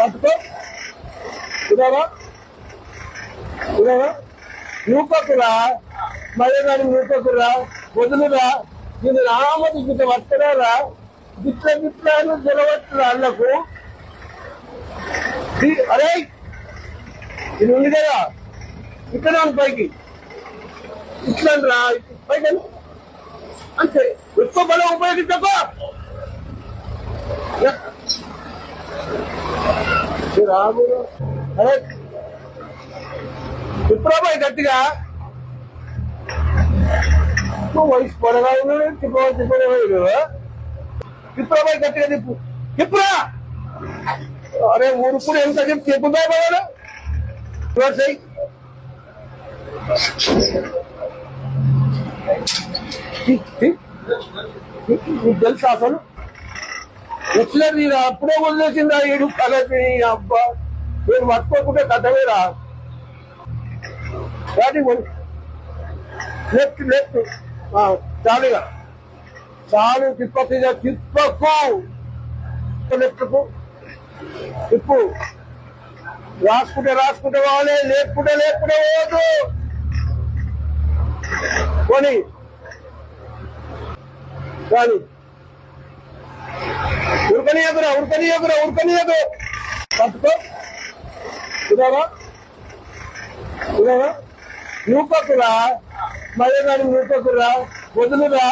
పట్టుకో ఇదారా ఇదారా నూపకురా మళ్ళీ దాన్ని నూపకురా వదులురా నేను రామది గిట్ట వస్తరారా గిట్ల గిట్లను జరవచ్చురా అల్లకు అరే ఇది ఉంది కదా ఇక్కడ పైకి ఇట్లా రా పైకి అంతే ఎక్కువ బలం ఉపయోగించకో రాము అరే విప్రాబాయ్ గట్టిగా వయసు పొడగా విప్రాబాయ్ గట్టిగా తిప్పు తిప్పురా అరే ఊరు కూడా ఎంత చెప్పి చెప్పుదా బాగా నీకు తెలుసా అసలు వచ్చినది నేను అప్పుడే వదిలేసిందా ఏడు కలసి అబ్బా నేను పట్టుకోకుంటే కథవేరా లెఫ్ట్ లెఫ్ట్ చాలుగా చాలు తిప్పకు తిప్పకు లెఫ్ట్కు తిప్పు రాసుకుంటే పోవాలి లేపుకుంటే పోదు కొని కానీ ఉరకనీయకురా పట్టుకో ఇదారా నూపకురా మళ్ళీ దాన్ని నూపకురా వదులురా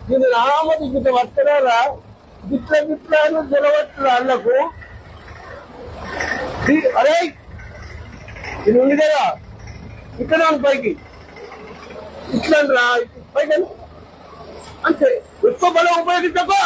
నేను రామది గిట్ట వస్తరారా గిట్ల గిట్లను జరవచ్చురా అల్లకు అరే ఇది ఉంది కదా ఇక్కడ పైకి ఇట్లా రా పైకి అంతే ఎక్కువ బలం ఉపయోగించకో